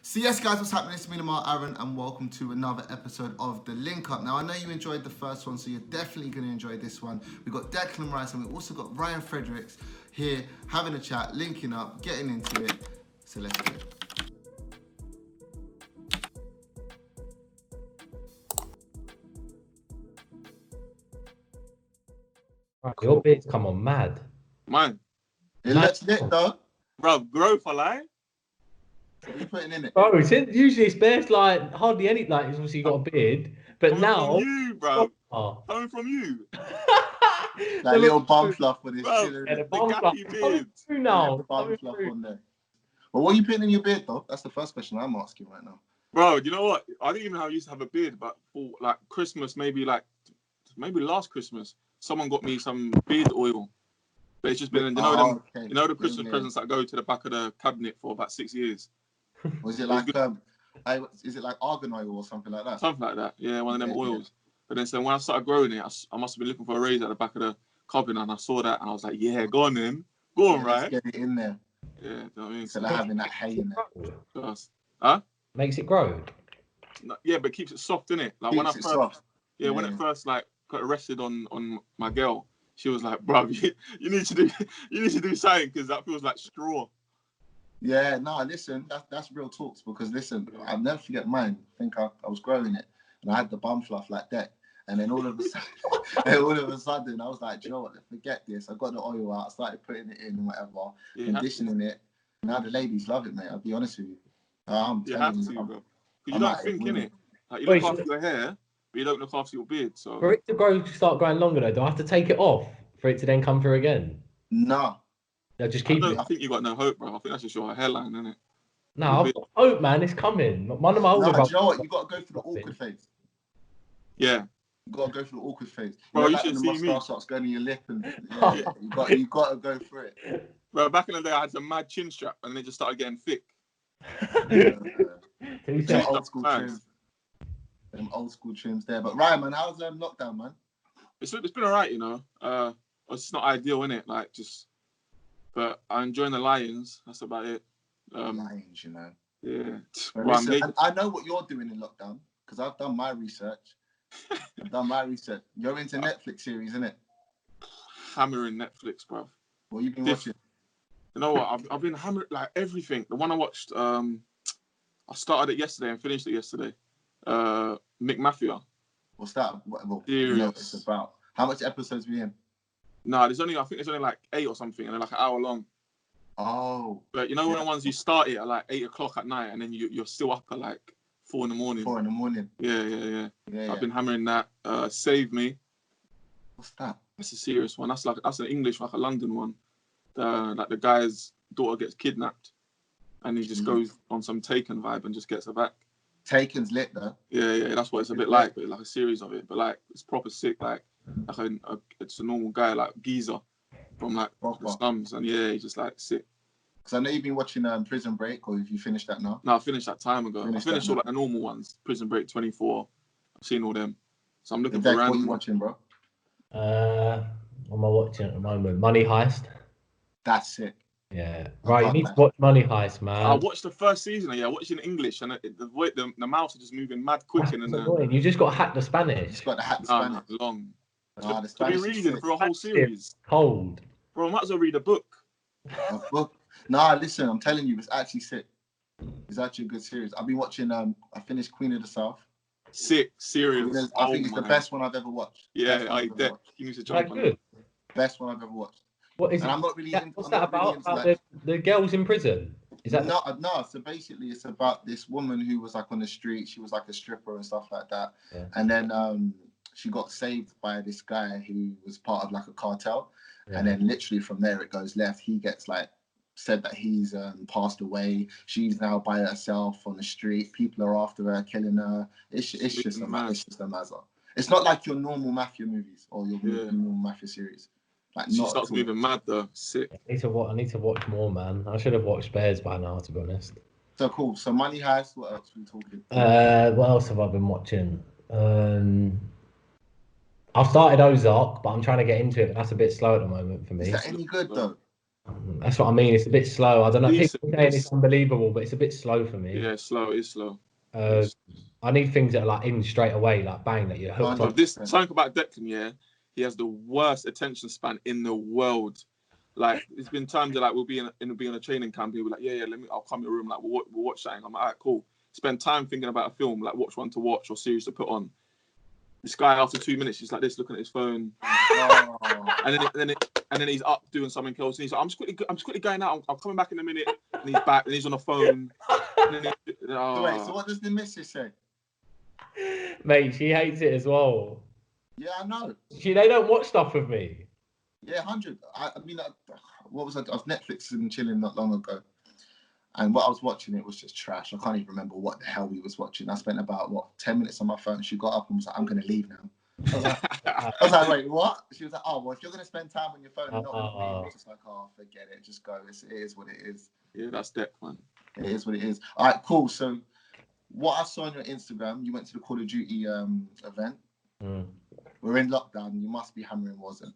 So yes, guys, what's happening? It's me, Lamar Aaron, and welcome to another episode of The Link Up. Now, I know you enjoyed the first one, so you're definitely going to enjoy this one. We've got Declan Rice, and we've also got Ryan Fredricks here having a chat, linking up, getting into it. So let's do it. Your beard's come on mad. Man. It looks lit, though. Bro, growth, I lie. What are you putting in it? Bro, usually it's best like hardly any like obviously you got a beard, but Coming now from you, bro. Oh. Coming from you. That little bum fluff with his Bro, chin. Yeah, The gappy beard. bum fluff on there. Well, what are you putting in your beard, though? That's the first question I'm asking right now. Bro, you know what? I didn't even know I used to have a beard, but for like Christmas, maybe last Christmas, someone got me some beard oil. But it's just been, the Christmas presents that go to the back of the cabinet for about 6 years. Was it like is it like argan oil or something like that? Something like that, yeah, one of them oils. Yeah. But then so when I started growing it, I must have been looking for a razor at the back of the cabinet, and I saw that, and I was like, yeah, go on then. Go on, right? Let's get it in there. Yeah, you know what I mean? So they're having that hay in there. Huh? Makes it grow. Yeah, but keeps it soft, innit? Like when it first like got arrested on my girl, she was like, bro, you need to do something because that feels like straw. Yeah, no, listen, that's real talks because listen, I'll never forget mine. I think I was growing it and I had the bum fluff like that. And then all of a sudden, I was like, do you know what? Forget this. I got the oil out. I started putting it in and whatever, conditioning it. Now the ladies love it, mate. I'll be honest with you. I'm telling you, bro. Because you don't think in it. Like, you look after your hair, but you don't look after your beard. So for it to start growing longer though, do I have to take it off for it to then come through again? No. No, just keep it. I think you got no hope, bro. I think that's just your hairline, isn't it? No, I've got hope, man. It's coming. One of my older brothers. Do you know what? You got to go through the awkward phase. Yeah. You got to go through the awkward phase. Bro, you should see me. The mustache starts going in your lip, and you got to go through it. Bro, back in the day, I had some mad chin strap, and then it just started getting thick. Old school trims. Them old school trims there. But Ryan, man, how's lockdown, man? It's been alright, you know. It's not ideal, innit? Like but I'm enjoying the Lions. That's about it. Lions, you know. Yeah. Well, listen, I know what you're doing in lockdown because I've done my research. You're into Netflix series, innit? Hammering Netflix, bro. What you been watching? You know what? I've been hammering like everything. The one I watched, I started it yesterday and finished it yesterday. McMafia. What's that? What it's about? How much episodes are we in? No, I think there's only like 8 or something, and they're like an hour long. Oh. But you know when the ones you start it at like 8 o'clock at night, and then you're still up at like 4 in the morning. 4 in the morning. Yeah. I've been hammering that. Save Me. What's that? That's a serious one. That's an English, like a London one. Like the guy's daughter gets kidnapped, and he just goes on some Taken vibe and just gets her back. Taken's lit though. Yeah. That's what it's a bit like, but like a series of it. But like it's proper sick. Like it's a normal guy, like geezer from like the slums, and he's just like sick. Because I know you've been watching Prison Break, or have you finished that now? No, I finished that time ago. I finished all like the normal ones. Prison Break 24. I've seen all them. So I'm looking for random. What are you watching, bro? What am I watching at the moment? Money Heist. That's sick. Yeah. Right, you need to watch Money Heist, man. I watched the first season. I watched it in English, and the mouse are just moving mad quick. You just got to hack the Spanish. Just got to hack the Spanish. Long. To be reading for a whole series. Cold. Bro, I might as well read a book. A book? Nah, listen, I'm telling you, it's actually sick. It's actually a good series. I've been watching, I finished Queen of the South. Sick, serious. I think it's the best one I've ever watched. Yeah, you need to jump on it. Best one I've ever watched. What is and it? I'm not really what's that about? About the girls in prison? Is that no? So basically, it's about this woman who was like on the street. She was like a stripper and stuff like that. Yeah. And then she got saved by this guy who was part of like a cartel. Yeah. And then literally from there it goes left. He gets like said that he's passed away. She's now by herself on the street. People are after her, killing her. It's just a mazza. It's not like your normal mafia movies or your normal mafia series. Like she starts moving mad though. Sick. I need to watch more, man. I should have watched Bears by now, to be honest. So cool. So Money Heist. What else are we talking? What else have I been watching? I've started Ozark, but I'm trying to get into it. But that's a bit slow at the moment for me. Is that any good though? That's what I mean. It's a bit slow. I don't know. Decent, People saying it's unbelievable, but it's a bit slow for me. Yeah, it's slow. It's slow. I need things that are like in straight away, like bang, that you're hooked on. This something about Declan, yeah, he has the worst attention span in the world. Like, there's been times that like we'll be in a training camp, he'll be like, yeah, I'll come in your room, like we'll watch something. I'm like, all right, cool. Spend time thinking about a film, like watch one to watch or series to put on. This guy after 2 minutes, he's like this, looking at his phone, and then he's up doing something else. And he's like, I'm just quickly going out. I'm coming back in a minute. And he's back, and he's on the phone. Wait, so what does the missus say? Mate, she hates it as well. Yeah, I know. They don't watch stuff with me. Yeah, 100. I mean, what was I was Netflix and chilling not long ago, and what I was watching, it was just trash. I can't even remember what the hell we was watching. I spent about 10 minutes on my phone. She got up and was like, "I'm gonna leave now." I was like, "Wait, what?" She was like, "Oh, well, if you're gonna spend time on your phone and not with me," I was just like, "Oh, forget it. Just go. It is what it is." Yeah, that's Declan. It is what it is. All right, cool. So, what I saw on your Instagram, you went to the Call of Duty event. We're in lockdown. You must be hammering wasn't.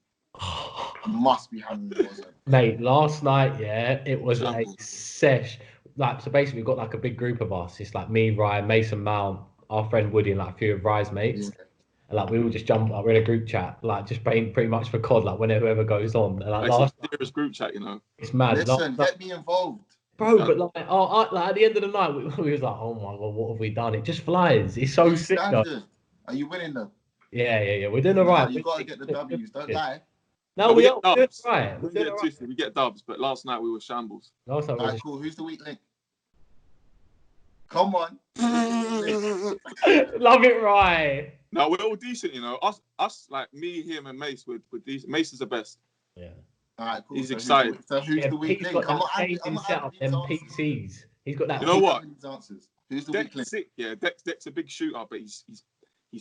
Mate, last night, yeah, it was a sesh. Like, so basically, we've got like a big group of us. It's like me, Ryan, Mason Mount, our friend Woody, and like a few of Ryan's mates. Yeah. And like we all just jump up. We're in a group chat, like just pretty much for COD, like whenever whoever goes on. And like last night, group chat, you know. It's mad. Listen, get me involved, bro. But like, like at the end of the night, we was like, oh my god, what have we done? It just flies. It's so sick. Though. Are you winning though? Yeah. We're doing all right. You gotta get the W's. Don't lie. No, we are doing right. We get dubs, but last night we were shambles. All right, cool. Who's the weak link? Come on. Love it, right? No, we're all decent, you know. Us, like me, him, and Mace, we're decent. Mace is the best. Yeah. All right, cool. He's excited. Who's the weak link? I'm not set up them PCs. He's got that. You know what? Who's the weak link? Yeah, Deck's a big shooter, but he's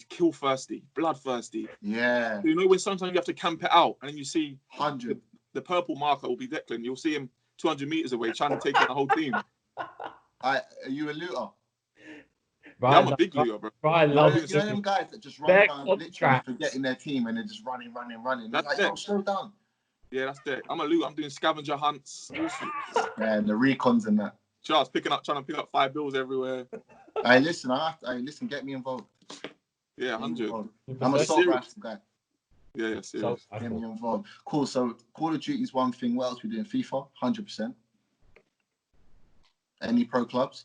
kill thirsty, blood thirsty. Yeah. You know when sometimes you have to camp it out, and then you see 100. The purple marker will be Declan. You'll see him 200 meters away trying to take out the whole team. Are you a looter? Right, yeah, I'm a big looter, bro. Ryan loves them guys that just run around literally forgetting their team and they're just running. That's like, yo, slow down. Yeah, that's it. I'm a looter. I'm doing scavenger hunts. Yeah, the recons and that. Charles trying to pick up 5 bills everywhere. Hey, listen, get me involved. Yeah, 100. I'm a salt rifle guy. Yeah, serious. Get me involved. Cool. So Call of Duty is one thing. What else we doing? FIFA, 100%. Any pro clubs?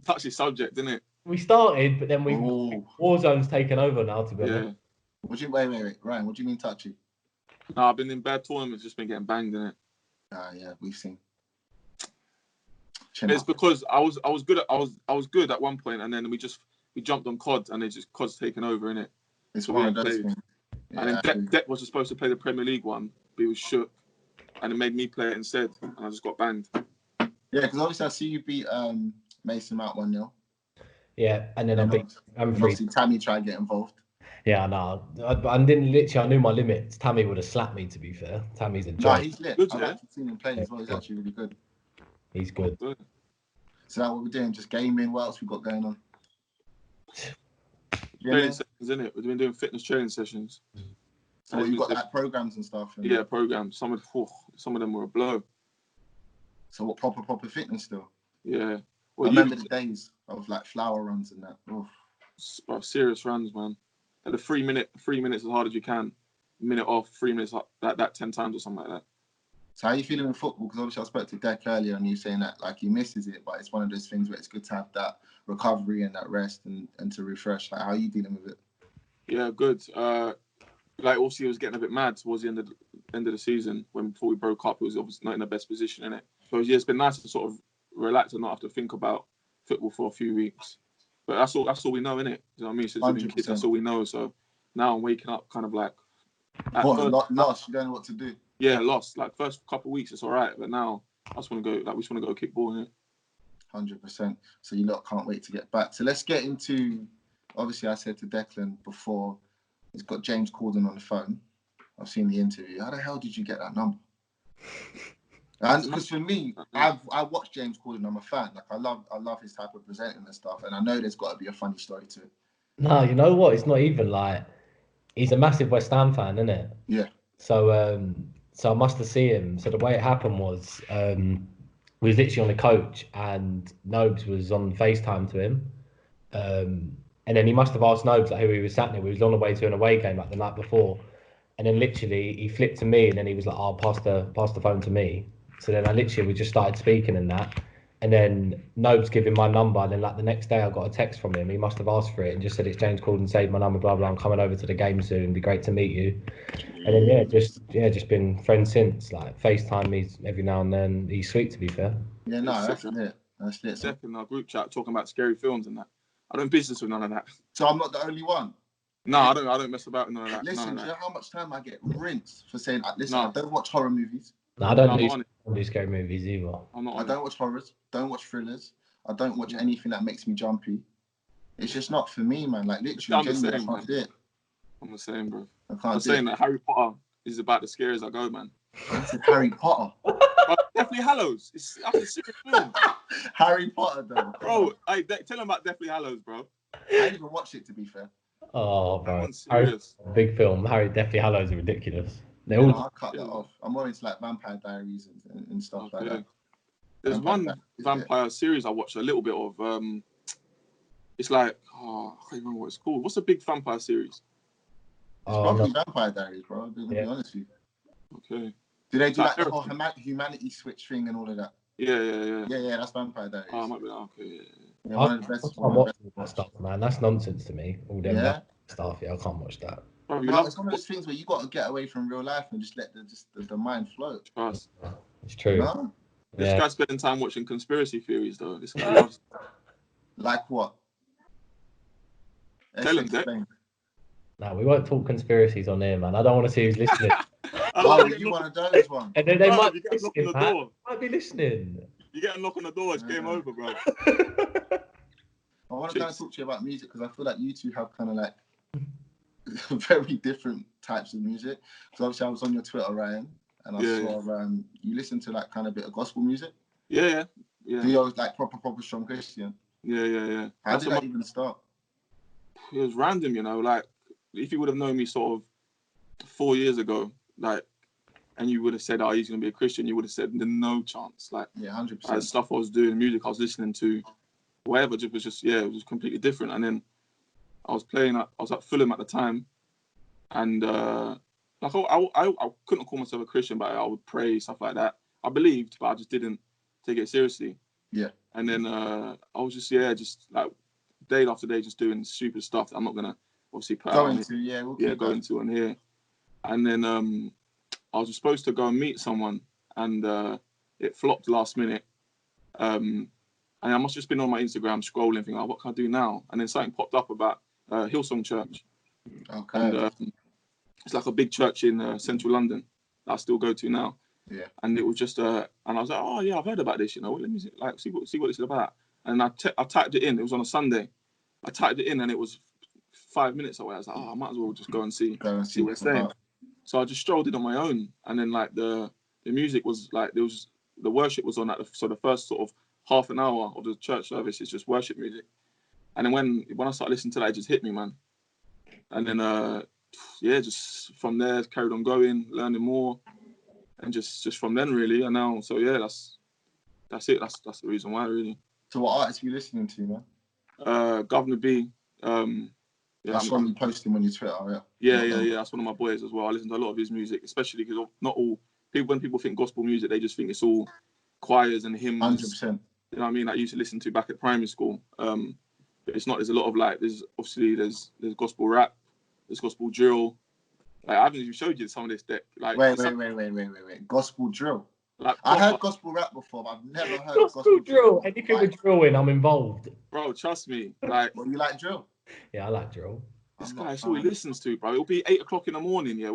Touchy subject, isn't it? We started, but then Warzone's taken over now. To be honest. Wait, Ryan. What do you mean touchy? No, I've been in bad tournaments, just been getting banged in it. Yeah, we've seen. It's because I was good at one point, and then we jumped on COD, and COD's taken over in it. It's one of those things. And then Deck was supposed to play the Premier League one, but he was shook, and it made me play it instead, and I just got banged. Yeah, because obviously I see you beat Mason out 1-0. Yeah, and then I'm free. Tammy tried to get involved. Yeah, no, I didn't literally. I knew my limits. Tammy would have slapped me. To be fair, Tammy's a joke. No, he's lit. I've actually seen him play as well. He's actually really good. He's good. So that's what we're doing. Just gaming. What else we got going on? Training sessions, isn't it? We've been doing fitness training sessions. So you've got like programs and stuff. Yeah, programs. Some of them were a blow. So what proper fitness still? Yeah. Well, I remember the days of like flower runs and that. Bro, serious runs, man. At the 3 minutes as hard as you can. Minute off, 3 minutes like that 10 times or something like that. So how are you feeling with football? Because obviously I spoke to Deck earlier and you saying that like he misses it, but it's one of those things where it's good to have that recovery and that rest and to refresh. Like how are you dealing with it? Yeah, good. Like obviously he was getting a bit mad towards the end of the season before we broke up. He was obviously not in the best position in it. So yeah, it's been nice to sort of relax and not have to think about football for a few weeks. But that's all we know, innit? You know what I mean? Since we've been kids, that's all we know. So now I'm waking up kind of like lost. You don't know what to do. Yeah, lost. Like first couple of weeks, it's all right, but now I just want to go. Like we just want to go kick ball, innit? 100%. So you lot can't wait to get back. So let's get into. Obviously, I said to Declan before, he's got James Corden on the phone. I've seen the interview. How the hell did you get that number? Because for me, I watched James Corden. I'm a fan. Like I love his type of presenting and stuff. And I know there's got to be a funny story to it. No, you know what? It's not even like he's a massive West Ham fan, isn't it? Yeah. So So I must have seen him. So the way it happened was, we was literally on the coach, and Nobes was on FaceTime to him. And then he must have asked Nobes like who he was sat near. We was on the way to an away game like the night before. And then literally he flipped to me, and then he was like, "Oh, pass the phone to me." So then we just started speaking and that. And then Nobes gave him my number, and then like the next day I got a text from him. He must have asked for it and just said, "It's James Corden, saved my number, blah blah. I'm coming over to the game soon. It'd be great to meet you." And then just been friends since. Like FaceTime me every now and then. He's sweet, to be fair. Yeah, no, that's lit. That's lit. Step in our group chat talking about scary films and that. I don't business with none of that. So I'm not the only one. No, I don't mess about with none of that. Listen, do you know how much time I get rinsed for saying, listen, I don't watch horror movies. No, I don't do scary movies either. I don't watch horrors, don't watch thrillers. I don't watch anything that makes me jumpy. It's just not for me, man. Like, literally, I can't do it. I'm the same, bro. I'm saying that Harry Potter is about the scariest I go, man. I said Harry Potter. Deathly Hallows. That's a serious film. Harry Potter, though. Bro, tell him about Deathly Hallows, bro. I didn't even watch it, to be fair. Oh, bro. Big film. Deathly Hallows are ridiculous. I'll cut that off. I'm more into like Vampire Diaries and stuff like that. There's one vampire series I watched a little bit of. It's like, I can't remember what it's called. What's the big vampire series? It's probably Vampire Diaries, bro. I'm be honest with you. Okay. Do they do like the whole humanity switch thing and all of that? Yeah. Yeah, that's Vampire Diaries. Oh, might be okay. Yeah, one of the best. I'm watching that stuff, man. That's nonsense to me. All them stuff. Yeah, I can't watch that. Bro, it's one of those things where you got to get away from real life and just let the mind float. Trust. It's true. No? This guy's spending time watching conspiracy theories, though. This guy loves. Like what? Tell him, Declan. No, we won't talk conspiracies on here, man. I don't want to see who's listening. You one of those ones. And then they might be listening, man. Might be listening. You get a knock on the door, it's game over, bro. I want to kind of talk to you about music because I feel like you two have kind of like very different types of music. Because obviously I was on your Twitter, Ryan, and I saw you listen to like kind of a bit of gospel music. Yeah. Do you always like proper strong Christian? Yeah. How did that even start? It was random, you know. Like if you would have known me sort of 4 years ago, like, and you would have said, "Oh, he's gonna be a Christian," you would have said, "No chance." Like, 100%. The stuff I was doing, music I was listening to, whatever, it was just completely different. And then I was at Fulham at the time, and like I couldn't call myself a Christian, but I would pray, stuff like that. I believed, but I just didn't take it seriously. Yeah. And then I was just like day after day, just doing stupid stuff that I'm not gonna obviously put go out into. Go into on here. And then I was supposed to go and meet someone, and it flopped last minute. And I must have just been on my Instagram scrolling, thinking, "Oh, what can I do now?" And then something popped up about Hillsong Church. Okay. And it's like a big church in central London that I still go to now. Yeah. And it was just, and I was like, "Oh yeah, I've heard about this. You know, let me see what this is about." And I typed it in. It was on a Sunday. I typed it in, and it was 5 minutes away. I was like, "Oh, I might as well just go and see what it's saying." So I just strolled in on my own, and then like the music was like the worship was on at the first sort of half an hour of the church service is just worship music, and then when I started listening to that, it just hit me, man. And then just from there carried on going, learning more, and just from then really, and now that's it. That's the reason why really. So what artists are you listening to, man? Governor B. That's one you posting on your Twitter, yeah. That's one of my boys as well. I listen to a lot of his music, especially because not all people. When people think gospel music, they just think it's all choirs and hymns. 100%. You know what I mean? I used to listen to back at primary school. But it's not. There's a lot of like. There's gospel rap. There's gospel drill. Like I haven't even showed you some of this deck. Like wait. Gospel drill. Like I heard gospel rap before, but I've never heard gospel drill. Anything with drilling, I'm involved. Bro, trust me. Like, well, you like drill? Yeah, I like drill. This guy, that's all he listens to, bro. It'll be 8 o'clock in the morning. Yeah,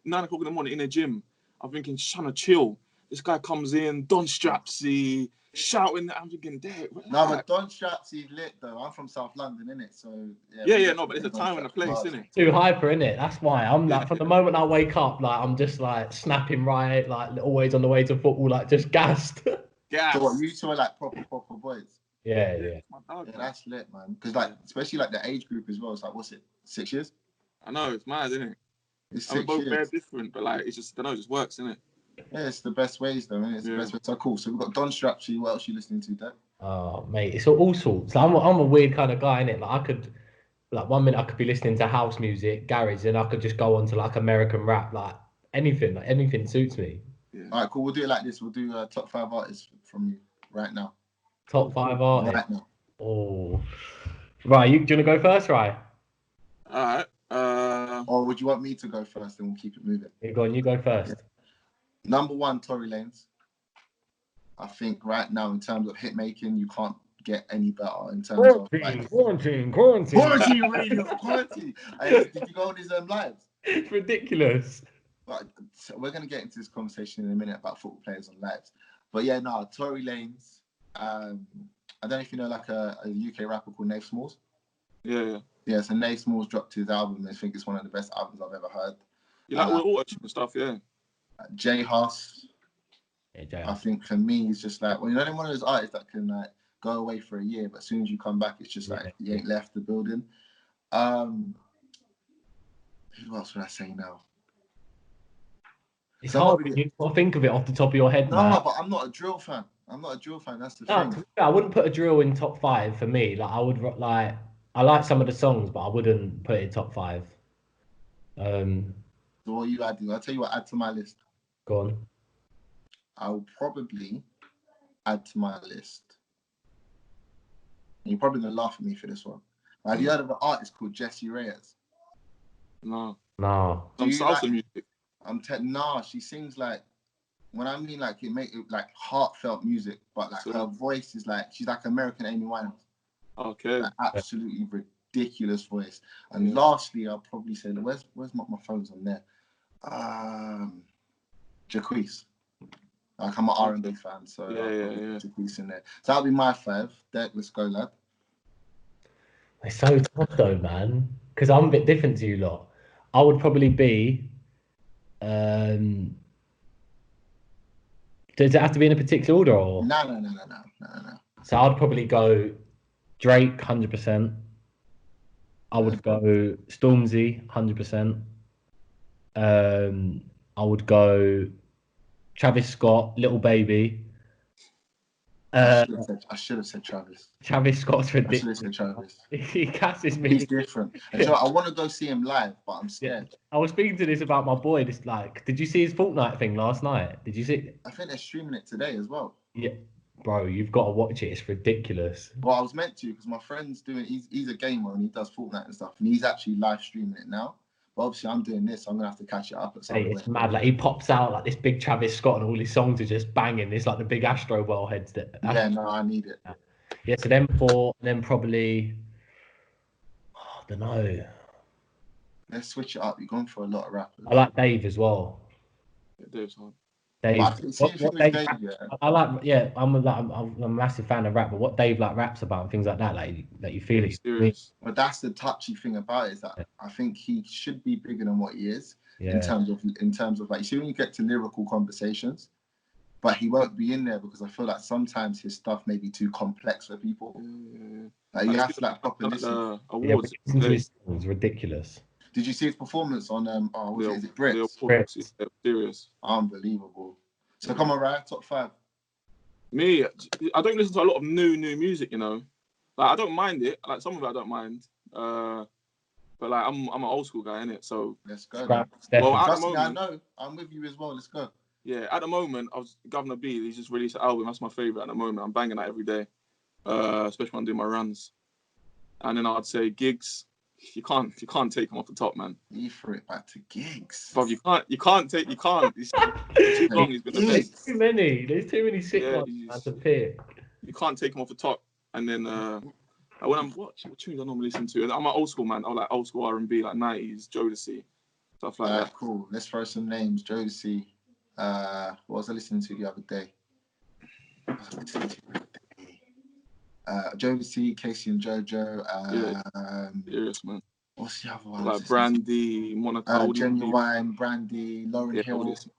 9 o'clock in the morning in the gym. I'm thinking, trying to chill. This guy comes in, Don Strapsy, shouting. I'm thinking, damn. No, but Don Strapsy's lit though. I'm from South London, innit? So yeah. No, but there's a time and a place, innit? Too hyper, innit? That's why I'm like, from the moment I wake up, like I'm just like snapping right, like always on the way to football, like just gassed. Gas. So what, you two are like proper boys? Yeah. That's lit, man. Because like, especially like the age group as well. It's like, what's it? 6 years? I know, it's mad, isn't it? It's and 6 we're both very years. different, but like it's just, I don't know, it just works, isn't it? Yeah, it's the best ways though, innit? It's the best way. So cool. So we've got Don Strapsy. What else are you listening to, Dad? Oh, mate, it's all sorts. I'm a weird kind of guy, innit? Like I could, like 1 minute I could be listening to house music, garage, and I could just go on to like American rap, like anything suits me. Yeah. All right, cool. We'll do it like this. We'll do top 5 artists from you right now. Top 5 artists. Right now. Oh, right. Do you want to go first, Ryan? All right. Or would you want me to go first, and we'll keep it moving? You go first. Yeah. Number 1, Tory Lanez. I think right now, in terms of hit making, you can't get any better in terms of like quarantine. Did you go on his lives? It's ridiculous. But we're gonna get into this conversation in a minute about football players on lives. But yeah, no, Tory Lanez. I don't know if you know like a UK rapper called Nave Smalls. Yeah. Yeah, so Nave Smalls dropped his album. I think it's one of the best albums I've ever heard. You like all the stuff, yeah. J Hus. Yeah, I think for me, it's just like, well, you know, one of those artists that can like go away for a year, but as soon as you come back, it's just like you ain't left the building. Who else would I say now? It's hard when you think of it off the top of your head. No, but I'm not a drill fan. That's the thing. I wouldn't put a drill in top 5 for me. Like I like some of the songs, but I wouldn't put it in top 5. So what you add? I'll tell you what. Add to my list. Go on. I'll probably add to my list. And you're probably gonna laugh at me for this one. Have you heard of an artist called Jessie Reyes? No. Some salsa music. Nah, she sings like, when I mean like it make it like heartfelt music, but like her voice is like, she's like American Amy Winehouse. Okay. Like, absolutely ridiculous voice. And lastly, I'll probably say, where's my phone's on there? Jacquees. Like I'm an R&B fan, so Jacquees in there. So that'll be my 5. Derek, let's go, lad. It's so tough though, man. Because I'm a bit different to you lot. I would probably be. Does it have to be in a particular order or? No. So I'd probably go Drake 100%. I would go Stormzy 100%. I would go Travis Scott, Little Baby. I should have said Travis. Travis Scott's ridiculous. I should have said Travis. He casses me. He's different. And so I want to go see him live, but I'm scared. Yeah. I was speaking to this about my boy. This did you see his Fortnite thing last night? Did you see? I think they're streaming it today as well. Yeah, bro, you've got to watch it. It's ridiculous. Well, I was meant to because my friend's doing. He's a gamer and he does Fortnite and stuff, and he's actually live streaming it now. But obviously, I'm doing this, so I'm gonna have to catch it up at some point. It's mad. Like he pops out like this big Travis Scott, and all his songs are just banging. It's like the big Astro World heads. Yeah, no, I need it. Yeah, so then probably. Oh, I don't know. Let's switch it up. You're going for a lot of rappers. I like Dave as well. Yeah, Dave's hard. Dave. I like. Yeah, I'm a massive fan of rap. But what Dave like raps about and things like that, like you feel it. Serious. But that's the touchy thing about it, is that I think he should be bigger than what he is in terms of like, you see when you get to lyrical conversations, but he won't be in there because I feel like sometimes his stuff may be too complex for people. Like you have to like proper listen. Awards. It's ridiculous. Did you see his performance on is it Brits? Serious. Unbelievable. So come on, Ryan, top 5. Me, I don't listen to a lot of new music, you know. Like I don't mind it. Like some of it I don't mind. But like I'm an old school guy, innit? So let's go. Well, at the moment, I know. I'm with you as well. Let's go. Yeah, at the moment, Governor B. He's just released an album. That's my favorite at the moment. I'm banging that every day, especially when I'm doing my runs. And then I'd say Gigs. You can't take him off the top, man. You threw it back to Gigs. Bro, you can't. He's too long. He's been the best. There's too many sick ones to pick. You can't take him off the top. And then when I'm what tunes I normally listen to? I'm an old school man. I like old school R&B, like 90s, Jodeci, stuff like that. Cool. Let's throw some names. Jodeci. What was I listening to the other day? Jodeci, Casey and JoJo. Serious, man. What's the other one? Like Brandy, Monica. Genuine, Brandy, Lauryn Hill. So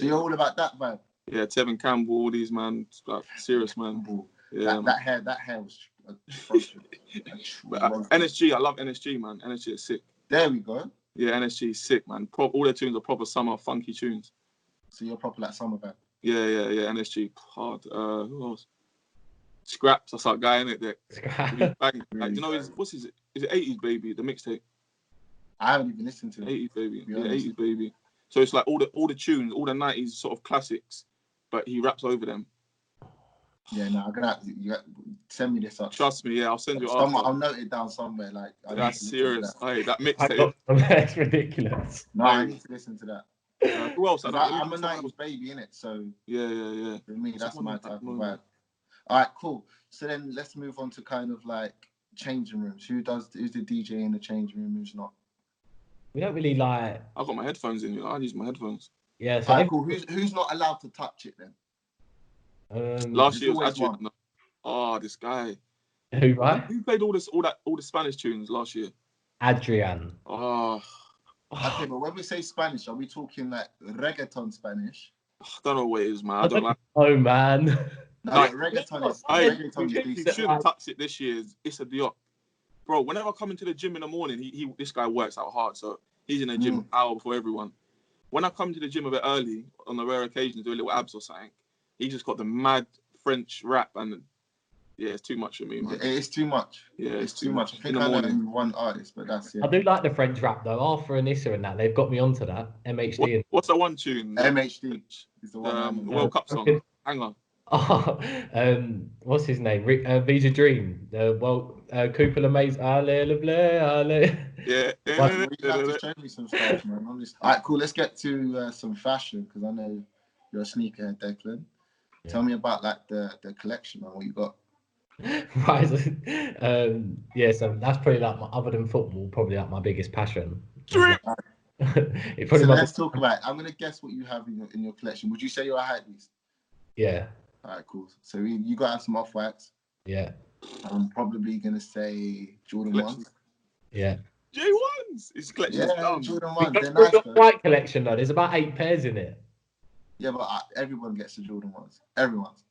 you're all about that vibe? Yeah, Tevin Campbell, all these, man. Like, serious, man. Yeah, that hair was atrocious. NSG, I love NSG, man. NSG is sick. There we go. Yeah, NSG is sick, man. All their tunes are proper summer funky tunes. So you're proper like summer band. Yeah. NSG hard. Who else? Scraps. That's our guy in it. There. Like, you know, is it 80s Baby, the mixtape? I haven't even listened to it. 80s Baby. Yeah, 80s Baby. So it's like all the tunes, all the 90s sort of classics, but he raps over them. Yeah, no, I'm gonna send me this up. Trust me, yeah, I'll send you after. I'll note it down somewhere. Like that's serious. Hey, that mixtape. That's ridiculous. No, I need to listen to that. Who else? I'm a 90s baby, innit? So yeah. For me, that's my type of vibe. All right, cool. So then let's move on to kind of like changing rooms. Who's the DJ in the changing room? Who's not? We don't really like. I've got my headphones in. I use my headphones. Yeah. So right, cool. Who's not allowed to touch it then? Last year was actually. Oh, this guy. Who, right? Who played all the Spanish tunes last year? Adrian. Oh. Okay, but when we say Spanish, are we talking like reggaeton Spanish? I don't know what it is, man. I don't like. Oh man. No, like, reggaeton is He shouldn't touch it this year. It's a Diop. Bro, whenever I come into the gym in the morning, this guy works out hard, so he's in the gym an hour before everyone. When I come to the gym a bit early, on a rare occasion to do a little abs or something, he just got the mad French rap, and yeah, it's too much for me, man. It's too much. Yeah, it's too much. I think I know one artist, but that's it. I do like the French rap though. Arthur and Issa and that, they've got me onto that. MHD. What's the one tune? MHD is the one. The World Cup song. Hang on. Oh, what's his name? Visa Dream. The Cooper LeMay's Ale. Yeah. You have to show me some stuff, man. All right, cool. Let's get to some fashion because I know you're a sneakerhead, Declan. Yeah. Tell me about like the collection and what you got. Right. So that's probably like other than football, probably like my biggest passion. Let's talk about it. I'm gonna guess what you have in your collection. Would you say you're a hype beast? Yeah. All right, cool. So you got to have some off-whites. Yeah. I'm probably gonna say Jordan 1s. Yeah. J1s. His collection. Yeah, Jordan 1s. They're nice. The white collection though. There's about 8 pairs in it. Yeah, but everyone gets the Jordan 1s. Everyone's.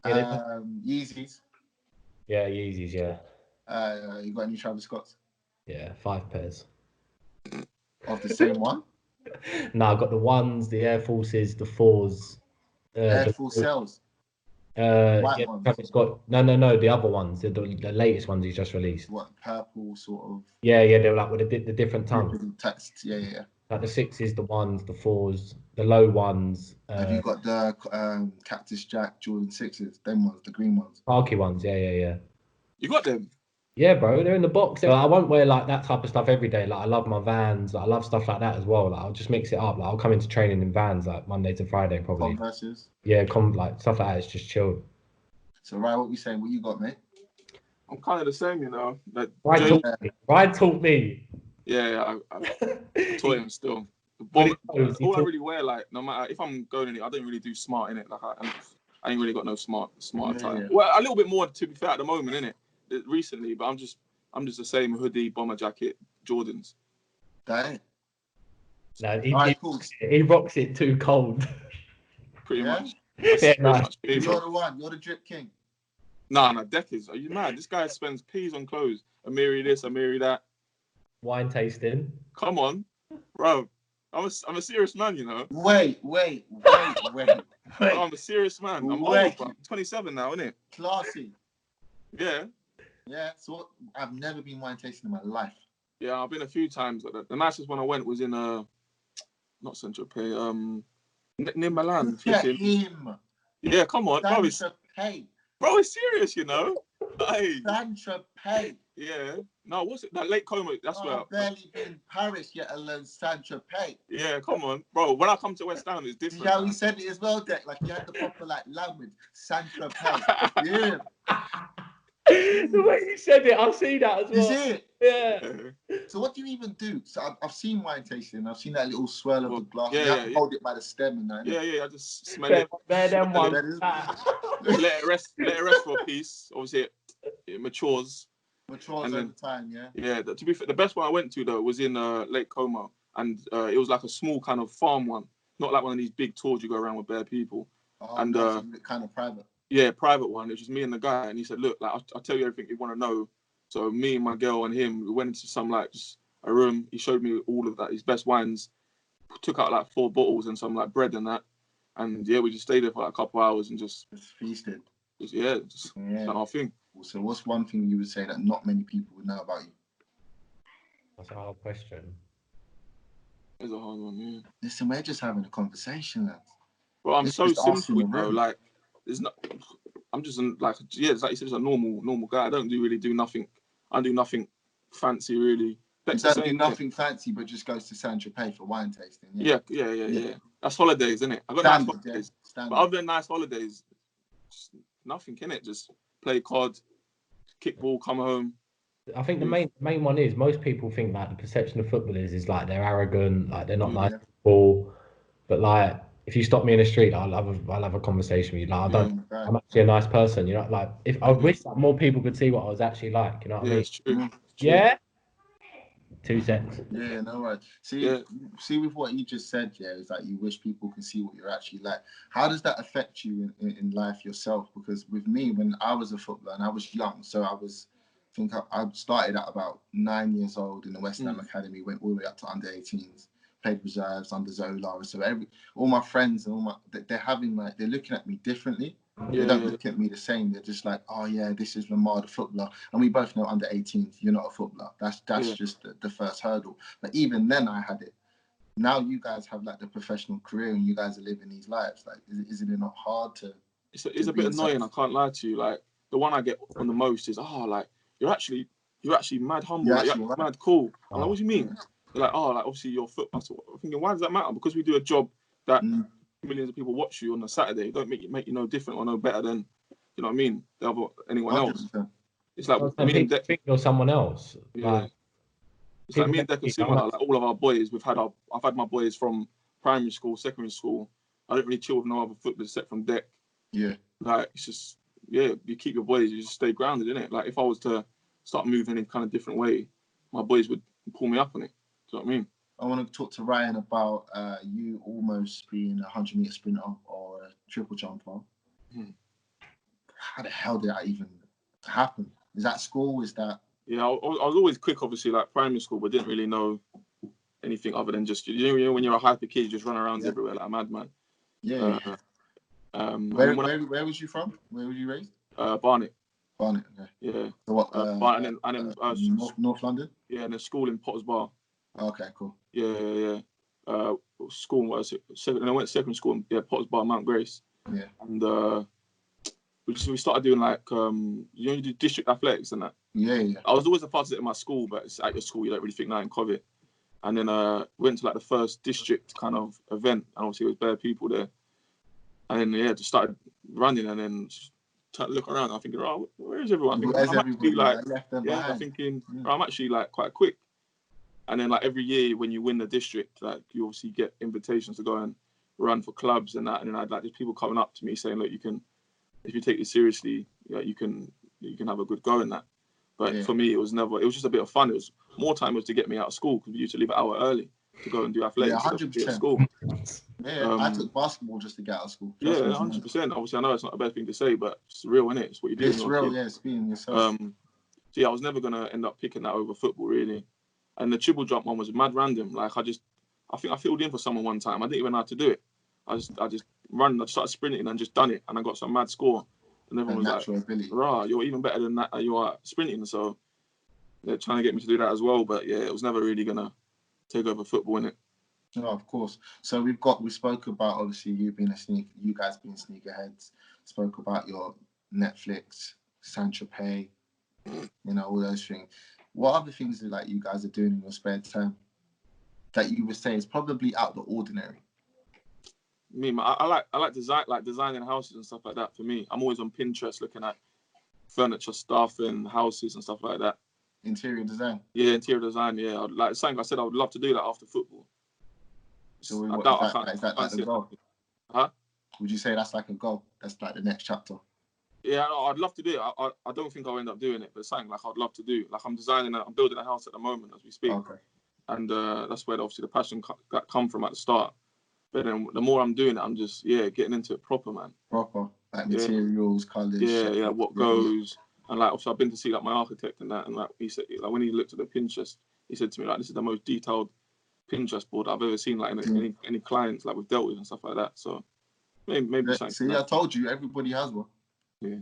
Yeezys. Yeah, Yeezys. Yeah. You got any Travis Scotts? Yeah, 5 pairs. Of the same one? No, I've got the 1s, the Air Forces, the 4s. Air Force Cells. White ones. Travis Scott. No, the other ones, the latest ones he's just released. What, purple sort of? Yeah, they were like with the different tongues. Text, yeah. Like the 6s, the 1s, the 4s, the low ones. Have you got the Cactus Jack Jordan 6s? Them ones, the green ones. Parky ones, yeah. You got them? Yeah, bro, they're in the box. I won't wear like that type of stuff every day. Like I love my Vans. Like, I love stuff like that as well. Like I'll just mix it up. Like I'll come into training in Vans like Monday to Friday probably. Converses. Yeah, like stuff like that. It's just chilled. So Ryan, what we saying? What you got, mate? I'm kind of the same, you know. Like, Ryan taught me. Yeah, I taught him still. All I really wear, like, no matter if I'm going in it, I don't really do smart in it. Like I ain't really got no smart attire. Yeah. Well, a little bit more to be fair at the moment, innit? Recently, but I'm just the same hoodie, bomber jacket, Jordans. Dang. No, he rocks it too cold. Pretty much. Yeah, nice. You're the one. You're the drip king. Nah, Deckers. Are you mad? This guy spends peas on clothes. Amiri this, Amiri that. Wine tasting. Come on, bro. I'm a serious man, you know. Wait. Bro, I'm a serious man. I'm old, bro. I'm 27 now, innit? Classy. Yeah. Yeah, so I've never been wine tasting in my life. Yeah, I've been a few times. The nicest one I went was in not Saint-Tropez, near Milan. Him. Yeah, come on, Saint-Tropez. Bro, it's serious, you know. Hey. Saint-Tropez. Yeah. No, what's it? That Lake Como. That's where. I've barely been Paris yet alone Saint-Tropez. Yeah, come on, bro. When I come to West Ham, it's different. Yeah, he said it as well, Deck. Like he had the proper language. Saint-Tropez. Yeah. The way you said it, I've seen that as well. Is it? Yeah. So what do you even do? So I've seen wine tasting. I've seen that little swirl of the glass. Yeah, you have to hold it by the stem and that. Yeah. I just smell it. Let it rest for a piece. Obviously, it matures. Over time, yeah. Yeah. To be fair, the best one I went to though was in Lake Como, and it was like a small kind of farm one, not like one of these big tours you go around with bare people. Oh, and kind of private. Yeah, private one. It was just me and the guy, and he said, "Look, like I'll tell you everything you want to know." So me and my girl and him, we went into some like just a room. He showed me all of that, his best wines. Took out like 4 bottles and some like bread and that. And yeah, we just stayed there for like a couple of hours and just feasted. Just done our thing. So what's one thing you would say that not many people would know about you? That's a hard question. It's a hard one, yeah. Listen, we're just having a conversation, lads. Well, I'm so simple, bro. Like, there's not. I'm just like, yeah, it's like you said, just a normal guy. I don't really do nothing. I do nothing fancy, really. You don't do nothing fancy, but just goes to Saint-Tropez for wine tasting. Yeah. That's holidays, isn't it? I got nice holidays. Yeah. But other than nice holidays, nothing, innit? Just play COD, kickball, come home. I think the main one is most people think like the perception of footballers is like they're arrogant, like they're not nice people. But like if you stop me in the street, I'll have a conversation with you. Like I'm actually a nice person, you know. Like if I wish that more people could see what I was actually like, you know what I mean? It's true. Yeah. 2 cents. Yeah, no worries. See with what you just said, is that you wish people can see what you're actually like. How does that affect you in life yourself? Because with me, when I was a footballer and I was young, so I started at about 9 years old in the West Ham Academy, went all the way up to under 18s, played reserves under Zola. So all my friends and they're looking at me differently. They don't look at me the same. They're just like, oh yeah, this is Lamar, the footballer. And we both know under 18s, you're not a footballer. That's just the first hurdle. But even then I had it. Now you guys have like the professional career and you guys are living these lives. Like, isn't it not hard to... It's a bit annoying, I can't lie to you. Like, the one I get on the most is, like, you're actually mad humble. You're mad cool. I'm like, what do you mean? They're like, like, obviously you're a footballer. I'm thinking, why does that matter? Because we do a job that... millions of people watch you on a Saturday. Don't make you no different or no better than, you know what I mean, anyone 100%. Else. It's like me and think you're someone else. Yeah. Like, it's like me and Declan similar. Like all of our boys, I've had my boys from primary school, secondary school. I don't really chill with no other footballers except from Deck. Yeah. Like it's just you keep your boys, you just stay grounded, innit? Like if I was to start moving in kind of different way, my boys would pull me up on it. Do you know what I mean? I want to talk to Ryan about you almost being a 100-meter sprinter or a triple jumper. How the hell did that even happen? Is that school? Is that... Yeah, I was always quick, obviously, like primary school, but didn't really know anything other than just, you know, when you're a hyper kid, you just run around everywhere like a madman. Yeah. Where was you from? Where were you raised? Barnet. Barnet, okay. Yeah. So what? Barnet and then North London? Yeah, and then school in Potters Bar. Okay, cool. Yeah. School was second. I went secondary school in Potters Bar, Mount Grace. Yeah. And we started doing like you do district athletics and that. Yeah. I was always the fastest at my school, but it's at your school you don't really think that in COVID. And then went to like the first district kind of event, and obviously it was bare people there. And then just started running, and then to look around. I'm thinking, oh, where is everyone? I'm thinking, I'm actually like quite quick. And then like every year when you win the district, like you obviously get invitations to go and run for clubs and that. And then I'd like there's people coming up to me saying, look, you can, if you take this seriously, you can have a good go in that. But for me, it was just a bit of fun. It was more time was to get me out of school because we used to leave an hour early to go and do athletics. 100%. At school. I took basketball just to get out of school. 100%. Obviously, I know it's not a bad thing to say, but it's real, innit? It's what you do. It's real, it's being yourself. I was never going to end up picking that over football, really. And the triple jump one was mad random. Like, I think I filled in for someone one time. I didn't even know how to do it. I just I started sprinting and just done it. And I got some mad score. And everyone was like, rah, you're even better than that. You are sprinting. So they're trying to get me to do that as well. But yeah, it was never really going to take over football, innit? No, of course. So we spoke about obviously you guys being sneakerheads. Spoke about your Netflix, Saint-Tropez, all those things. What other things that like you guys are doing in your spare time that you would say is probably out of the ordinary? I like designing houses and stuff like that. For me, I'm always on Pinterest looking at furniture stuff and houses and stuff like that. Interior design. Yeah, interior design. Yeah, like something I said, I would love to do that after football. So is that like the goal? Huh? Would you say that's like a goal? That's like the next chapter. Yeah, I'd love to do it. I don't think I'll end up doing it, but it's something like I'd love to do. Like I'm building a house at the moment as we speak. Okay. And that's where obviously the passion come from at the start. But then the more I'm doing it, I'm just getting into it proper, man. Proper, like materials, colours. Yeah, what goes. And like also I've been to see like my architect and that, and like he said, like when he looked at the Pinterest, he said to me, like, this is the most detailed Pinterest board I've ever seen, like, any clients, like, we've dealt with and stuff like that. So, maybe something. See, I told you, everybody has one. Yeah.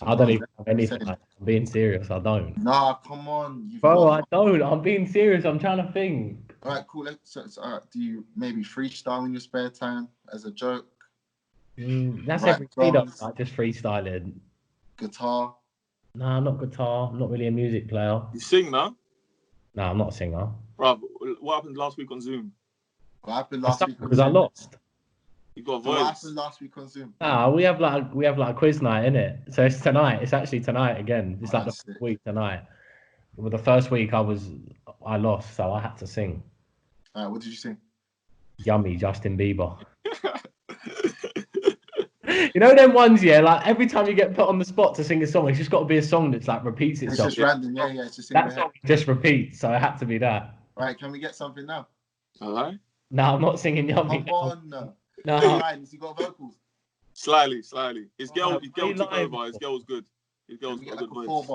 I don't even have anything. I'm being serious. I don't. Nah, come on. Bro, I don't. I'm being serious. I'm trying to think. All right, cool. So, do you maybe freestyle in your spare time as a joke? That's every day, though. Like, just freestyling. Guitar? Nah, not guitar. I'm not really a music player. You sing now? Nah, I'm not a singer. Bro, what happened last week on Zoom? What happened last week? Because I lost. You got a voice. What happened last week on Zoom? Nah, we have like a quiz night, innit? So it's tonight. It's actually tonight again. It's like the first week tonight. Well, the first week I lost, so I had to sing. What did you sing? Yummy, Justin Bieber. You know them ones, yeah. Like every time you get put on the spot to sing a song, it's just got to be a song that's like repeats itself. It's just random, yeah. It's just in that song just repeats, so it had to be that. Right, can we get something now? Hello? No, I'm not singing Yummy. Come on, no. Has he got vocals? Slightly. His girl took over. His girl was good. His girl's got a good voice.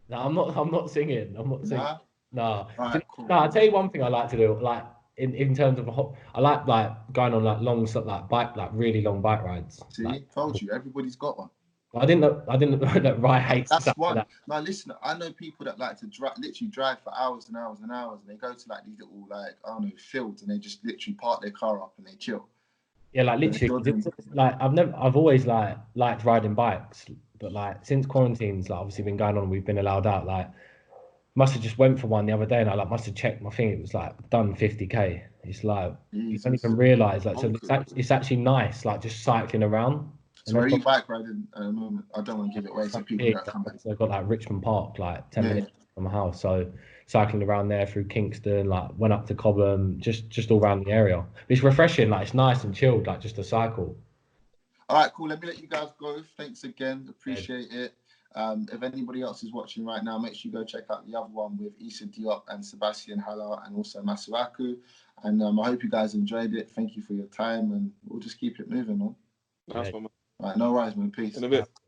No, I'm not singing. I'm not singing. No. Right, cool. No, I'll tell you one thing I like to do. Like in terms of I like going on like long really long bike rides. See, told you, everybody's got one. I didn't know that Ryan hates That's stuff one. like that. Now listen, I know people that like to literally drive for hours and hours and hours, and they go to like these little fields, and they just literally park their car up and they chill. Yeah, like literally, like I've always liked riding bikes, but like since quarantine's like obviously been going on, we've been allowed out. Like must have just went for one the other day, and I must have checked my thing. It was like done 50k. It's like you don't even realise so it's actually nice, like just cycling around. So where are you bike riding at the moment? I don't want to give it away so people don't come back. So I've got like Richmond Park, like 10 minutes from my house. So cycling around there through Kingston, like went up to Cobham, just all around the area. It's refreshing, like it's nice and chilled, like just a cycle. All right, cool. Let me let you guys go. Thanks again. Appreciate it. If anybody else is watching right now, make sure you go check out the other one with Issa Diop and Sebastian Haller and also Masuaku. And I hope you guys enjoyed it. Thank you for your time, and we'll just keep it moving on. Nice one, man. All right, no worries, man. Peace. In a bit.